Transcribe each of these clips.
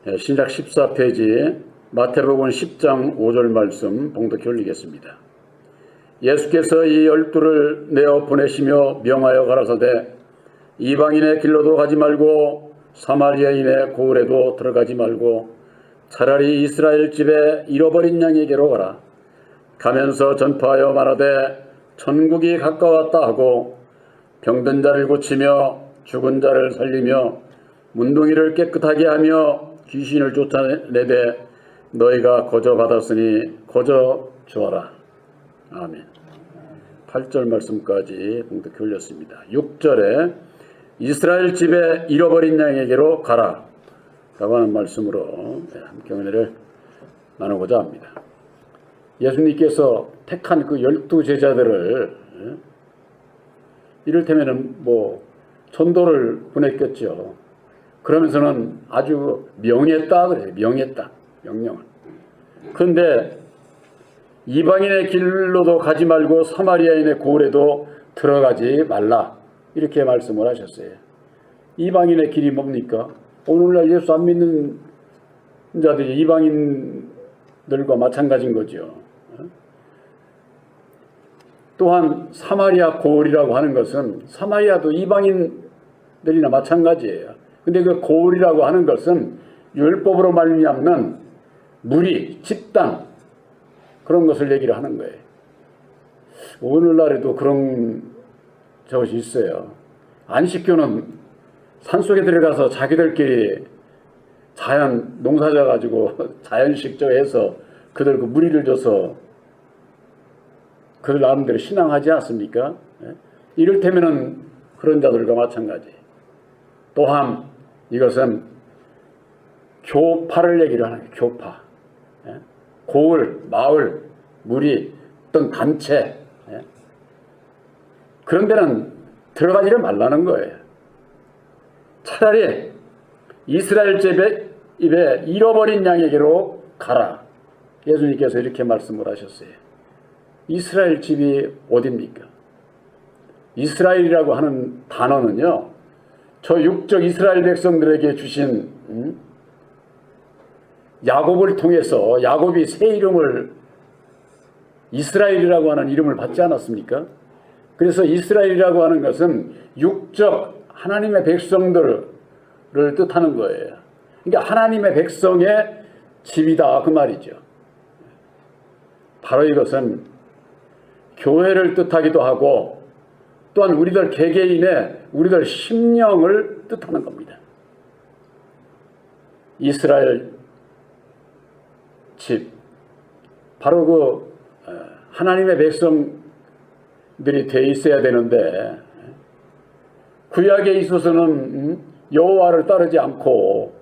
신약 14페이지 마태복음 10장 5절 말씀 봉독해 올리겠습니다. 예수께서 이 12를 내어 보내시며 명하여 가라사대 이방인의 길로도 가지 말고 사마리아인의 고을에도 들어가지 말고 차라리 이스라엘 집에 잃어버린 양에게로 가라. 가면서 전파하여 말하되 천국이 가까웠다 하고 병든 자를 고치며 죽은 자를 살리며 문둥이를 깨끗하게 하며 귀신을 쫓아내되 너희가 거저 받았으니 거저 주어라. 아멘. 8절 말씀까지 봉독해 올렸습니다. 6절에 이스라엘 집에 잃어버린 양에게로 가라 라고 하는 말씀으로 함께 은혜를 나누고자 합니다. 예수님께서 택한 그 12제자들을 이를테면 전도를 보냈겠죠. 그러면서는 아주 명했다 그래요. 명했다. 명령을. 그런데 이방인의 길로도 가지 말고 사마리아인의 고을에도 들어가지 말라. 이렇게 말씀을 하셨어요. 이방인의 길이 뭡니까? 오늘날 예수 안 믿는 자들이 이방인들과 마찬가지인 거죠. 또한 사마리아 고을이라고 하는 것은 사마리아도 이방인들이나 마찬가지예요. 근데 그 고을이라고 하는 것은 율법으로 말미암는 무리, 집단 그런 것을 얘기를 하는 거예요. 오늘날에도 그런 것이 있어요. 안식교는 산속에 들어가서 자기들끼리 자연 농사져 가지고 자연식적해서 그들 그 무리를 줘서 그들 나름대로 신앙하지 않습니까? 이를테면은 그런 자들과 마찬가지. 또한 이것은 교파를 얘기를 하는 거예요. 교파. 고을, 마을, 무리, 어떤 단체 그런 데는 들어가지를 말라는 거예요. 차라리 이스라엘 집에 잃어버린 양에게로 가라. 예수님께서 이렇게 말씀을 하셨어요. 이스라엘 집이 어디입니까? 이스라엘이라고 하는 단어는요, 저 육적 이스라엘 백성들에게 주신 야곱을 통해서 야곱이 새 이름을 이스라엘이라고 하는 이름을 받지 않았습니까? 그래서 이스라엘이라고 하는 것은 육적 하나님의 백성들을 뜻하는 거예요. 그러니까 하나님의 백성의 집이다 그 말이죠. 바로 이것은 교회를 뜻하기도 하고 또한 우리들 개개인의 우리들 심령을 뜻하는 겁니다. 이스라엘 집, 바로 그 하나님의 백성들이 돼 있어야 되는데 구약에 있어서는 여호와를 따르지 않고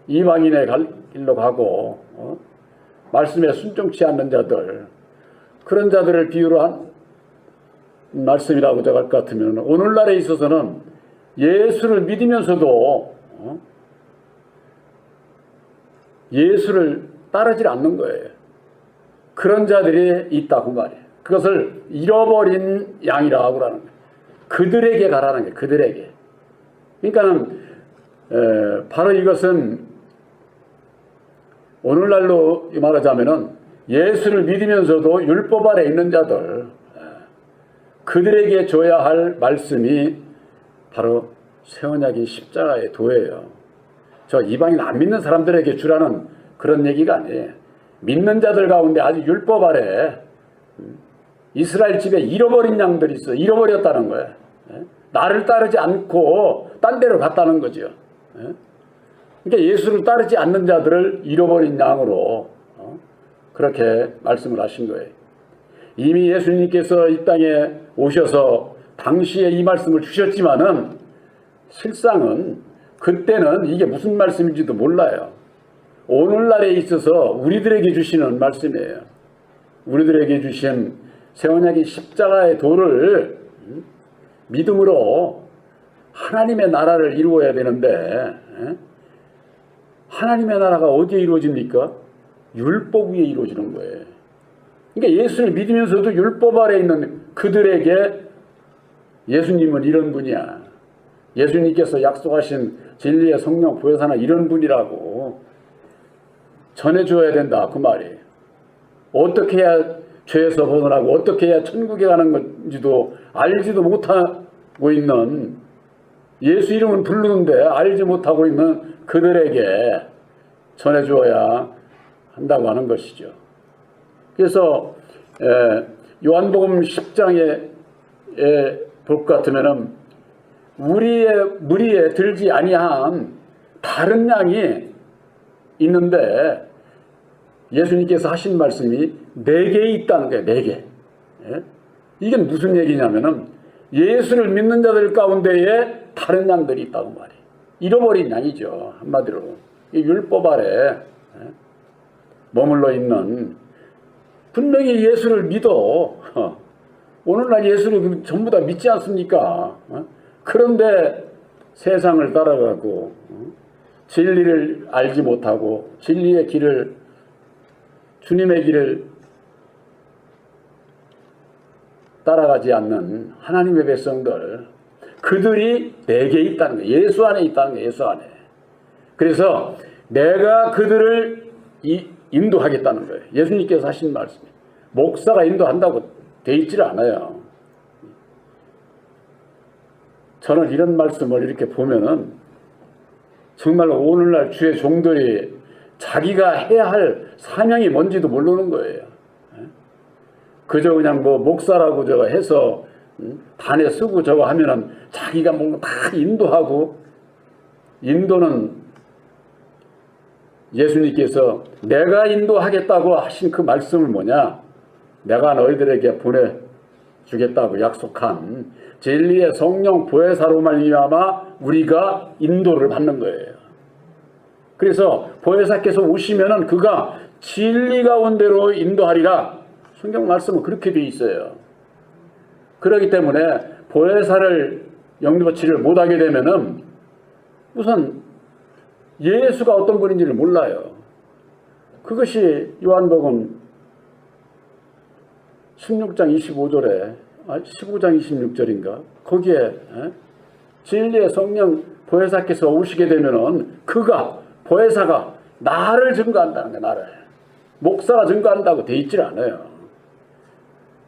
이방인의 길로 가고 말씀에 순종치 않는 자들, 그런 자들을 비유로 한 말씀이라고 할 것 같으면 오늘날에 있어서는 예수를 믿으면서도 예수를 따르지 않는 거예요. 그런 자들이 있다고 말이에요. 그것을 잃어버린 양이라고 하는 거예요. 그들에게 가라는 거예요. 그들에게. 그러니까는 바로 이것은 오늘날로 말하자면은 예수를 믿으면서도 율법 아래 있는 자들, 그들에게 줘야 할 말씀이 바로 새 언약의 십자가의 도예요. 저 이방인 안 믿는 사람들에게 주라는 그런 얘기가 아니에요. 믿는 자들 가운데 아주 율법 아래 이스라엘 집에 잃어버린 양들이 있어. 잃어버렸다는 거예요. 나를 따르지 않고 딴 데로 갔다는 거죠. 그러니까 예수를 따르지 않는 자들을 잃어버린 양으로 그렇게 말씀을 하신 거예요. 이미 예수님께서 이 땅에 오셔서 당시에 이 말씀을 주셨지만은 실상은 그때는 이게 무슨 말씀인지도 몰라요. 오늘날에 있어서 우리들에게 주시는 말씀이에요. 우리들에게 주신 새 언약의 십자가의 도를 믿음으로 하나님의 나라를 이루어야 되는데 하나님의 나라가 어디에 이루어집니까? 율법 위에 이루어지는 거예요. 그러니까 예수를 믿으면서도 율법 아래 있는 그들에게 예수님은 이런 분이야. 예수님께서 약속하신 진리의 성령 보혜사나 이런 분이라고 전해줘야 된다 그 말이에요. 어떻게 해야 죄에서 벗어나고 어떻게 해야 천국에 가는 건지도 알지도 못하고 있는, 예수 이름은 부르는데 알지 못하고 있는 그들에게 전해주어야 한다고 하는 것이죠. 그래서 요한복음 10장에 볼 것 같으면 우리의 무리에 들지 아니한 다른 양이 있는데 예수님께서 하신 말씀이 4개 있다는 거예요. 4개. 이게 무슨 얘기냐면은 예수를 믿는 자들 가운데에 다른 양들이 있다고 말이에요. 잃어버린 양이죠. 한마디로 이 율법 아래 머물러 있는, 분명히 예수를 믿어. 오늘날 예수를 전부 다 믿지 않습니까? 그런데 세상을 따라가고 진리를 알지 못하고 진리의 길을, 주님의 길을 따라가지 않는 하나님의 백성들, 그들이 내게 있다는 거예요. 예수 안에 있다는 거예요. 예수 안에. 그래서 내가 그들을 인도하겠다는 거예요. 예수님께서 하신 말씀이 목사가 인도한다고 돼 있지를 않아요. 저는 이런 말씀을 이렇게 보면은 정말 오늘날 주의 종들이 자기가 해야 할 사명이 뭔지도 모르는 거예요. 그저 그냥 뭐 목사라고 저거 해서 단에 쓰고 저거 하면은 자기가 뭔가 다 인도하고, 인도는 예수님께서 내가 인도하겠다고 하신 그 말씀을 뭐냐, 내가 너희들에게 보내주겠다고 약속한 진리의 성령 보혜사로 말미암아 우리가 인도를 받는 거예요. 그래서 보혜사께서 오시면은 그가 진리 가운데로 인도하리라. 성경 말씀은 그렇게 되어 있어요. 그렇기 때문에 보혜사를 영접치를 못하게 되면은 우선 예수가 어떤 분인지를 몰라요. 그것이 요한복음 16장 25절에 15장 26절인가 거기에 진리의 성령 보혜사께서 오시게 되면은 그가, 보혜사가 나를 증거한다는 거예요. 나를 목사가 증거한다고 돼 있질 않아요.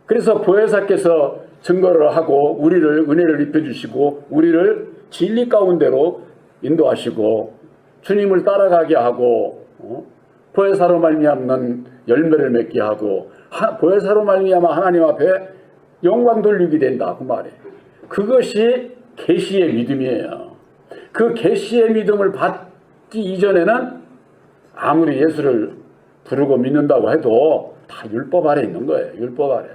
그래서 보혜사께서 증거를 하고 우리를 은혜를 입혀주시고 우리를 진리 가운데로 인도하시고 주님을 따라가게 하고 보혜사로 말미암는 열매를 맺게 하고 보혜사로 말미암아 하나님 앞에 영광 돌리게 된다 그 말이에요. 그것이 계시의 믿음이에요. 그 계시의 믿음을 받기 이전에는 아무리 예수를 부르고 믿는다고 해도 다 율법 아래 있는 거예요. 율법 아래.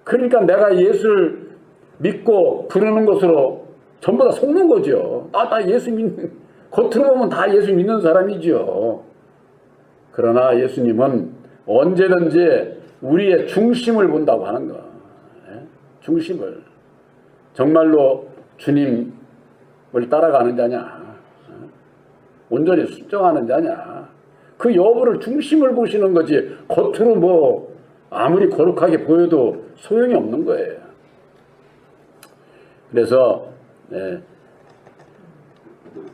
그러니까 내가 예수를 믿고 부르는 것으로 전부 다 속는 거죠. 나 예수 믿는, 겉으로 보면 다 예수 믿는 사람이죠. 그러나 예수님은 언제든지 우리의 중심을 본다고 하는 거. 중심을. 정말로 주님을 따라가는 자냐, 온전히 순종하는 자냐, 그 여부를 중심을 보시는 거지 겉으로 뭐 아무리 거룩하게 보여도 소용이 없는 거예요. 그래서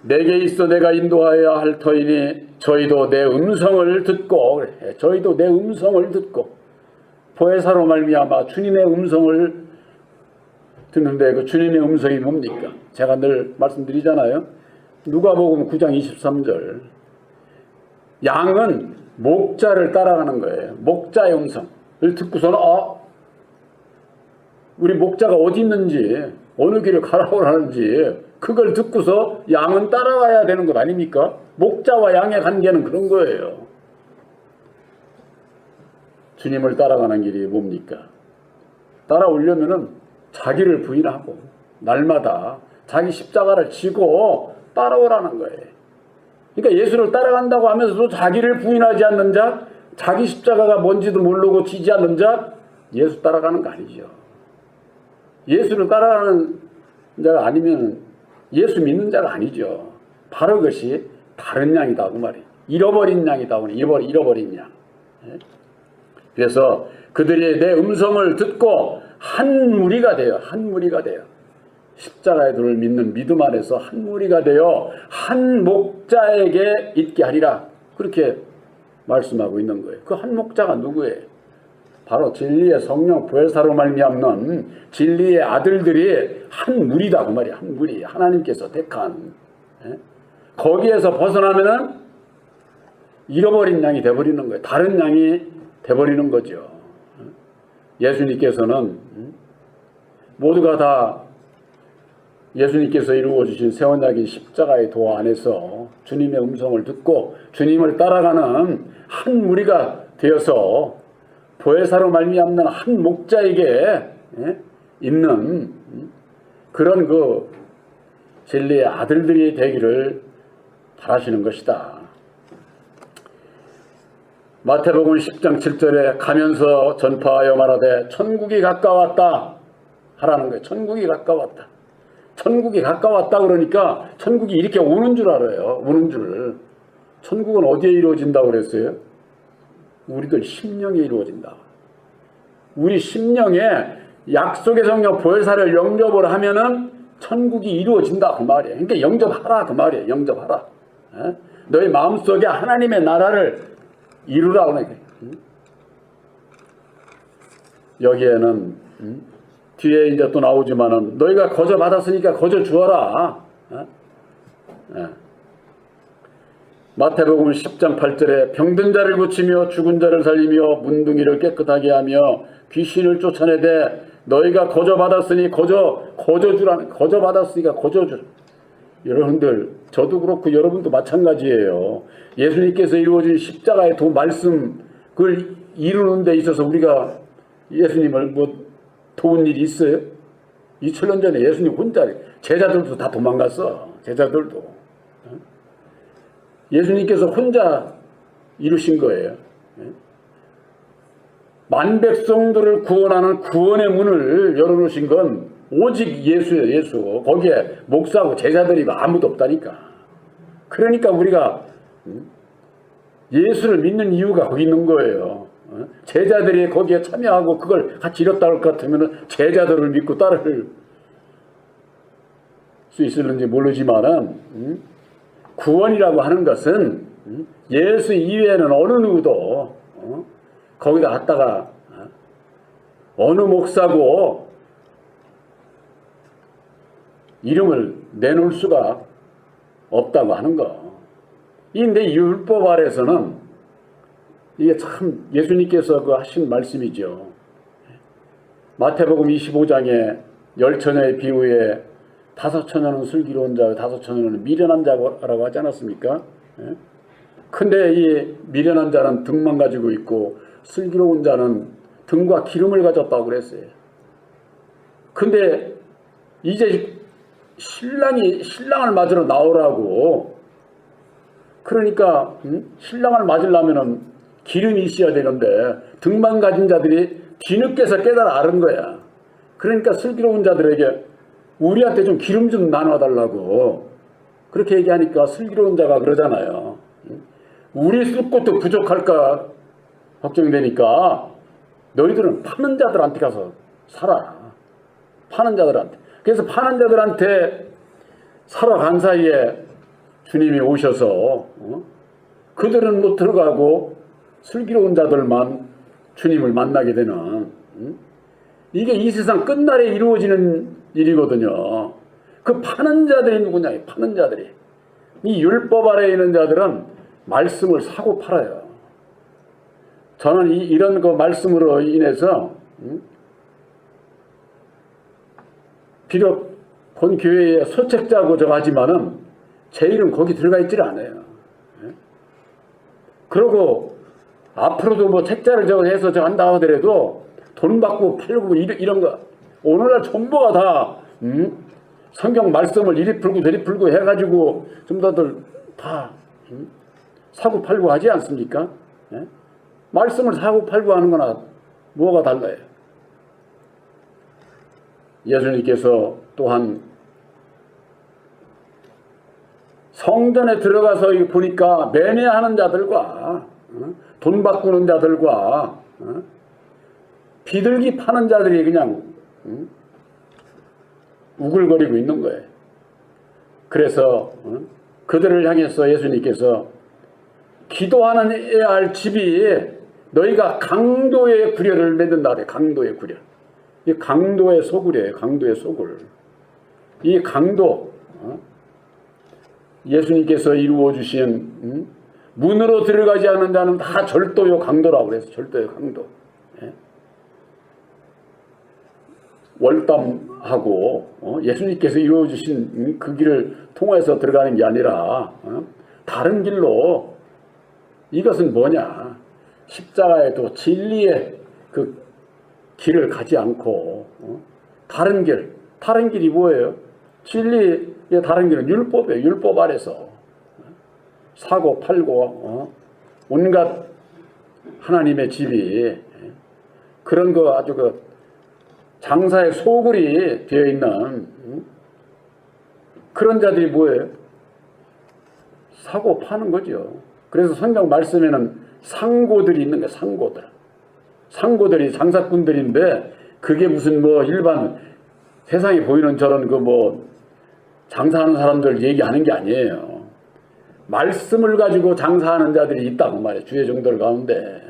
내게 있어 내가 인도하여야 할 터이니 저희도 내 음성을 듣고, 저희도 내 음성을 듣고, 보혜사로 말미암아 주님의 음성을 듣는데 그 주님의 음성이 뭡니까? 제가 늘 말씀드리잖아요. 누가복음 9장 23절. 양은 목자를 따라가는 거예요. 목자의 음성을 듣고서는 우리 목자가 어디 있는지, 어느 길을 가라고 하는지 그걸 듣고서 양은 따라가야 되는 것 아닙니까? 목자와 양의 관계는 그런 거예요. 주님을 따라가는 길이 뭡니까? 따라오려면은 자기를 부인하고 날마다 자기 십자가를 지고 따라오라는 거예요. 그러니까 예수를 따라간다고 하면서도 자기를 부인하지 않는 자, 자기 십자가가 뭔지도 모르고 지지 않는 자, 예수 따라가는 거 아니죠. 예수를 따라가는 자가 아니면 예수 믿는 자가 아니죠. 바로 그것이 다른 양이다 그 말이에요. 잃어버린 양이다. 잃어버린 양. 그래서 그들이 내 음성을 듣고 한 무리가 돼요. 한 무리가 돼요. 십자가의 도를 믿는 믿음 안에서 한 무리가 되어 한 목자에게 있게 하리라. 그렇게 말씀하고 있는 거예요. 그 한 목자가 누구예요? 바로 진리의 성령 보혜사로 말미암는 진리의 아들들이 한 무리다 그 말이야. 한 무리. 하나님께서 택한. 거기에서 벗어나면은 잃어버린 양이 돼버리는 거예요. 다른 양이 돼버리는 거죠. 예수님께서는 모두가 다 예수님께서 이루어주신 새 언약인 십자가의 도 안에서 주님의 음성을 듣고 주님을 따라가는 한 무리가 되어서 보혜사로 말미암는 한 목자에게 있는 그런 그 진리의 아들들이 되기를 바라시는 것이다. 마태복음 10장 7절에 가면서 전파하여 말하되 천국이 가까웠다 하라는 거예요. 천국이 가까웠다. 천국이 가까웠다 그러니까 천국이 이렇게 오는 줄 알아요. 오는 줄. 천국은 어디에 이루어진다고 그랬어요? 우리들 심령에 이루어진다. 우리 심령에 약속의 성령 보혜사를 영접을 하면은 천국이 이루어진다 그 말이에요. 그러니까 영접하라 그 말이에요. 영접하라. 너희 마음속에 하나님의 나라를 이루라 그러니까. 여기에는 뒤에 이제 또 나오지만은 너희가 거저 받았으니까 거저 주어라. 마태복음 10장 8절에 병든 자를 고치며 죽은 자를 살리며 문둥이를 깨끗하게 하며 귀신을 쫓아내되 너희가 거저 받았으니 거저 주라는 거저 받았으니까 거저 주. 여러분들 저도 그렇고 여러분도 마찬가지예요. 예수님께서 이루어진 십자가의 도 말씀 그걸 이루는 데 있어서 우리가 예수님을 뭐 도운 일이 있어요? 2000년 전에 예수님 혼자 제자들도 다 도망갔어. 제자들도. 예수님께서 혼자 이루신 거예요. 만백성들을 구원하는 구원의 문을 열어놓으신 건 오직 예수예요. 예수. 거기에 목사하고 제자들이 아무도 없다니까. 그러니까 우리가 예수를 믿는 이유가 거기 있는 거예요. 제자들이 거기에 참여하고 그걸 같이 이뤘다 할 것 같으면 제자들을 믿고 따를 수 있을는지 모르지만은 구원이라고 하는 것은 예수 이외에는 어느 누구도 거기다 갖다가 어느 목사고 이름을 내놓을 수가 없다고 하는 거. 이 율법 아래서는 이게 참 예수님께서 그 하신 말씀이죠. 마태복음 25장에 10처녀의 비유에 5처녀는 슬기로운 자, 5처녀는 미련한 자라고 하지 않았습니까? 근데 이 미련한 자는 등만 가지고 있고 슬기로운 자는 등과 기름을 가졌다고 그랬어요. 근데 이제 신랑을 맞으러 나오라고. 그러니까 신랑을 맞으려면은 기름이 있어야 되는데 등만 가진 자들이 뒤늦게서 깨달아 알은 거야. 그러니까 슬기로운 자들에게 우리한테 좀 기름 좀 나눠달라고 그렇게 얘기하니까 슬기로운 자가 그러잖아요. 우리 쓸 것도 부족할까 걱정되니까 너희들은 파는 자들한테 가서 살아. 파는 자들한테. 그래서 파는 자들한테 살아간 사이에 주님이 오셔서 그들은 못 들어가고 슬기로운 자들만 주님을 만나게 되는 이게 이 세상 끝날에 이루어지는 일이거든요. 그 파는 자들이 누구냐? 파는 자들이. 이 율법 아래에 있는 자들은 말씀을 사고 팔아요. 저는 이런 그 말씀으로 인해서 비록 본 교회의 소책자고 저거 하지만은 제 이름 거기 들어가 있질 않아요. 그러고 앞으로도 뭐 책자를 저거 해서 저거 한다 하더라도 돈 받고 팔고 이런 거 오늘날 전부가 다 성경 말씀을 이리 풀고 저리 풀고 해가지고 좀 다들 다 사고 팔고 하지 않습니까? 말씀을 사고 팔고 하는 거나 뭐가 달라요? 예수님께서 또한 성전에 들어가서 보니까 매매하는 자들과 돈 바꾸는 자들과 비둘기 파는 자들이 그냥 우글거리고 있는 거예요. 그래서 그들을 향해서 예수님께서 기도하는 할 집이 너희가 강도의 구려를 맺는다 그래. 강도의 구려. 이 강도의 소굴이에요. 강도의 소굴. 이 강도, 예수님께서 이루어 주신 문으로 들어가지 않는 자는 다 절도요 강도라고 그래서 절도요 강도. 월담하고 예수님께서 이루어 주신 그 길을 통해서 들어가는 게 아니라 다른 길로, 이것은 뭐냐, 십자가에도 진리의 그 길을 가지 않고 다른 길이 뭐예요? 진리의 다른 길은 율법이에요. 율법 아래서 사고 팔고 온갖 하나님의 집이 그런 거 아주 그 장사의 소굴이 되어 있는 그런 자들이 뭐예요? 사고 파는 거죠. 그래서 성경 말씀에는 상고들이 있는 거예요. 상고들이 장사꾼들인데 그게 무슨 뭐 일반 세상에 보이는 저런 그 뭐 장사하는 사람들 얘기하는 게 아니에요. 말씀을 가지고 장사하는 자들이 있다고 말이에요. 주의 종들 가운데.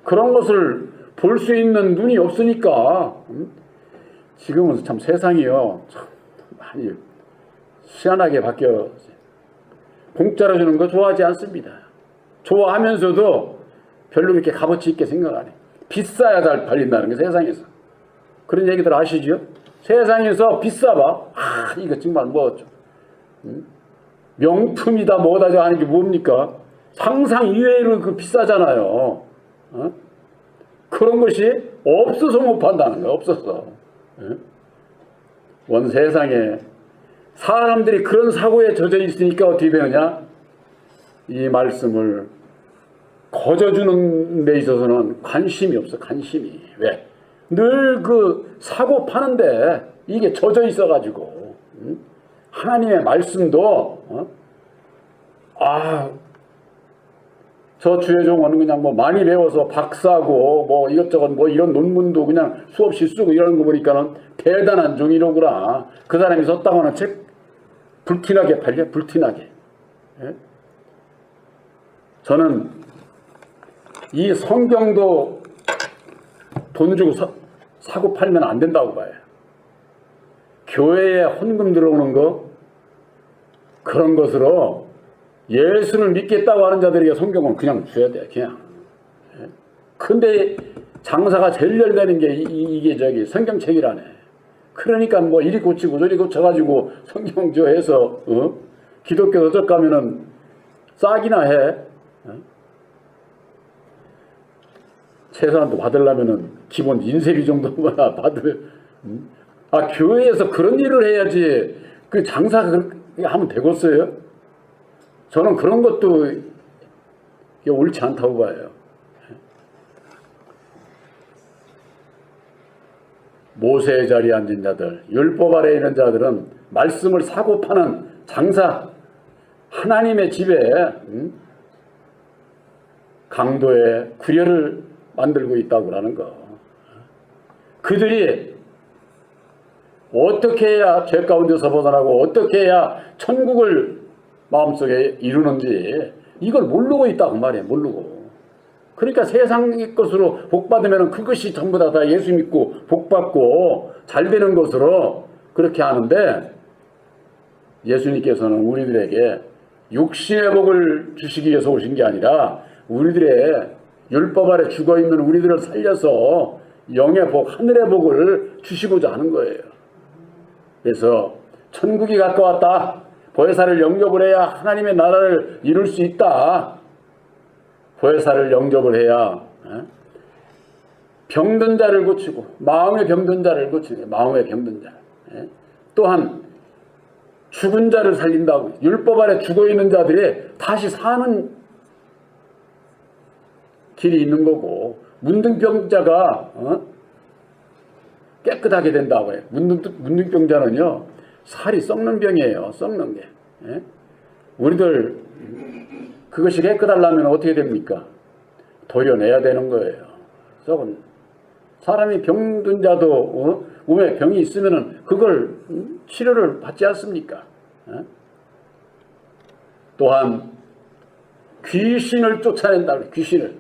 그런 것을 볼 수 있는 눈이 없으니까 지금은 참 세상이요 참 많이 희한하게 바뀌었어요. 공짜로 주는 거 좋아하지 않습니다. 좋아하면서도 별로 그렇게 값어치 있게 생각 안 해요. 비싸야 잘 팔린다는 게 세상에서. 그런 얘기들 아시죠? 세상에서 비싸봐. 이거 정말 뭐 명품이다 뭐다 하는 게 뭡니까? 상상 이외로 그 비싸잖아요. 그런 것이 없어서 못 판다는 거예요. 없어서. 원 세상에 사람들이 그런 사고에 젖어 있으니까 어떻게 되느냐? 이 말씀을 거저주는 데 있어서는 관심이 없어. 관심이. 왜? 늘 그 사고 파는데 이게 젖어 있어가지고 하나님의 말씀도 저 주의 종은 그냥 뭐 많이 배워서 박사고 뭐 이것저것 뭐 이런 논문도 그냥 수없이 쓰고 이러는 거 보니까는 대단한 종이로구나. 그 사람이 썼다고 하는 책 불티나게 팔려. 불티나게. 저는 이 성경도 돈 주고 사고 팔면 안 된다고 봐요. 교회에 헌금 들어오는 거 그런 것으로 예수를 믿겠다고 하는 자들에게 성경은 그냥 줘야 돼. 그냥. 근데 장사가 제일 잘 되는 게 이게 저기 성경책이라네. 그러니까 뭐 이리 고치고 저리 고쳐가지고 성경저 해서 기독교 저쪽 가면은 싸기나 해. 최소한도 받으려면은 기본 인쇄비 정도만 받을. 교회에서 그런 일을 해야지 그 장사 그렇게 하면 되겠어요? 저는 그런 것도 옳지 않다고 봐요. 모세의 자리에 앉은 자들, 율법 아래에 있는 자들은 말씀을 사고 파는 장사, 하나님의 집에 강도의 구려를 만들고 있다고 하는 거. 그들이 어떻게 해야 죄 가운데서 벗어나고 어떻게 해야 천국을 마음속에 이루는지 이걸 모르고 있다고 말이에요. 모르고. 그러니까 세상의 것으로 복받으면 그것이 전부 다 예수 믿고 복받고 잘 되는 것으로 그렇게 하는데, 예수님께서는 우리들에게 육신의 복을 주시기 위해서 오신 게 아니라 우리들의 율법 아래 죽어있는 우리들을 살려서 영의 복, 하늘의 복을 주시고자 하는 거예요. 그래서 천국이 가까웠다. 보혜사를 영접을 해야 하나님의 나라를 이룰 수 있다. 보혜사를 영접을 해야 병든 자를 고치고 마음의 병든 자를 고치고 마음의 병든 자. 또한 죽은 자를 살린다고. 율법 아래 죽어있는 자들이 다시 사는 길이 있는 거고, 문둥병자가 깨끗하게 된다고 해요. 문둥병자는요 살이 썩는 병이에요. 썩는 게. 우리들 그것이 깨끗하려면 어떻게 됩니까? 도려내야 되는 거예요. 썩은 사람이 병든 자도 몸에 병이 있으면은 그걸 치료를 받지 않습니까? 또한 귀신을 쫓아낸다. 귀신을.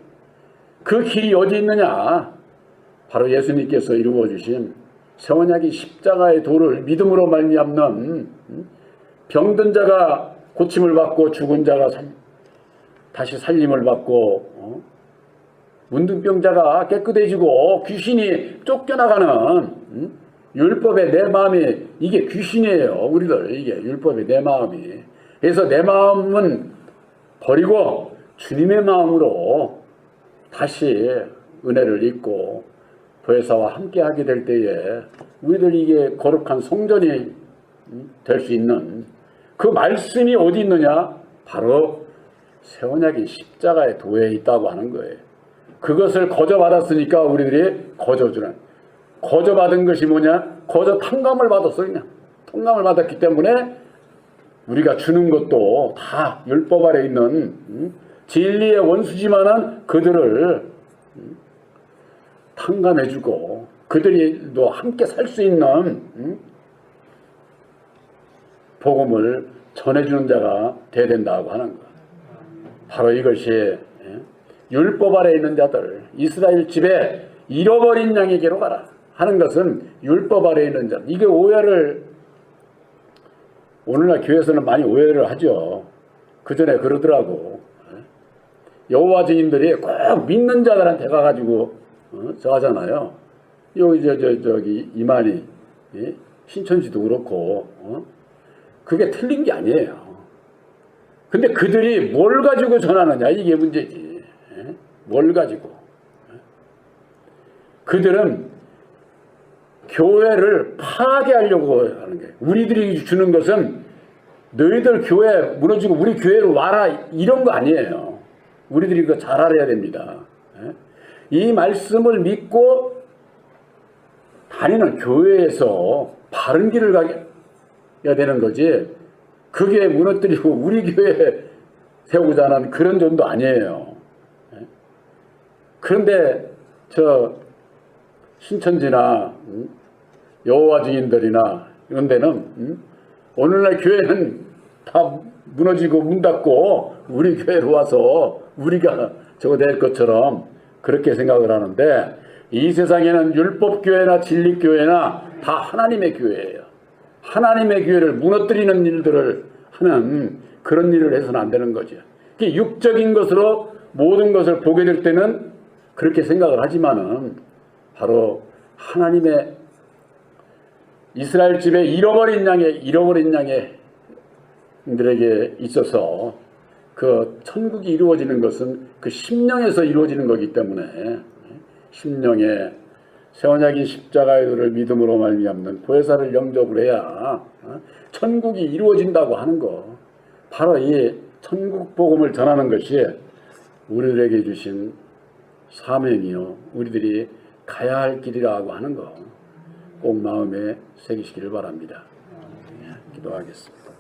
그 길이 어디 있느냐? 바로 예수님께서 이루어 주신 새 언약의 십자가의 도를 믿음으로 말미암는 병든 자가 고침을 받고 죽은 자가 다시 살림을 받고 문둥병자가 깨끗해지고 귀신이 쫓겨나가는 율법의 내 마음이 이게 귀신이에요. 우리들 이게 율법의 내 마음이. 그래서 내 마음은 버리고 주님의 마음으로 다시 은혜를 입고 보혜사와 함께하게 될 때에 우리들 이게 거룩한 성전이 될 수 있는 그 말씀이 어디 있느냐? 바로 새 언약의 십자가의 도에 있다고 하는 거예요. 그것을 거저받았으니까 우리들이 거저주는, 거저받은 것이 뭐냐? 거저 탕감을 받았어. 그냥 탕감을 받았기 때문에 우리가 주는 것도 다 율법 아래 있는 진리의 원수지만은 그들을 탕감해주고 그들이도 함께 살 수 있는 복음을 전해주는 자가 돼야 된다고 하는 것. 바로 이것이 율법 아래 있는 자들, 이스라엘 집에 잃어버린 양에게로 가라 하는 것은 율법 아래 있는 자. 이게 오해를 오늘날 교회에서는 많이 오해를 하죠. 그 전에 그러더라고. 여호와 증인들이 꼭 믿는 자들한테 가가지고 저 하잖아요. 저기 이만희 신천지도 그렇고 그게 틀린 게 아니에요. 근데 그들이 뭘 가지고 전하느냐 이게 문제지. 뭘 가지고. 그들은 교회를 파괴하려고 하는 거예요. 우리들이 주는 것은 너희들 교회 무너지고 우리 교회로 와라 이런 거 아니에요. 우리들이 그거 잘 알아야 됩니다. 이 말씀을 믿고 다니는 교회에서 바른 길을 가야 되는 거지 그게 무너뜨리고 우리 교회에 세우고자 하는 그런 점도 아니에요. 그런데 저 신천지나 여호와 증인들이나 이런 데는 오늘날 교회는 다 무너지고 문 닫고 우리 교회로 와서 우리가 저거 될 것처럼 그렇게 생각을 하는데 이 세상에는 율법교회나 진리교회나 다 하나님의 교회예요. 하나님의 교회를 무너뜨리는 일들을 하는 그런 일을 해서는 안 되는 거죠. 육적인 것으로 모든 것을 보게 될 때는 그렇게 생각을 하지만은 바로 하나님의 이스라엘 집에 잃어버린 양들에게 있어서 그 천국이 이루어지는 것은 그 심령에서 이루어지는 거기 때문에 심령에 새 언약인 십자가의 도를 믿음으로 말미암는 보혜사를 영접을 해야 천국이 이루어진다고 하는 거. 바로 이 천국 복음을 전하는 것이 우리들에게 주신 사명이요 우리들이 가야 할 길이라고 하는 거 꼭 마음에 새기시기를 바랍니다. 기도하겠습니다.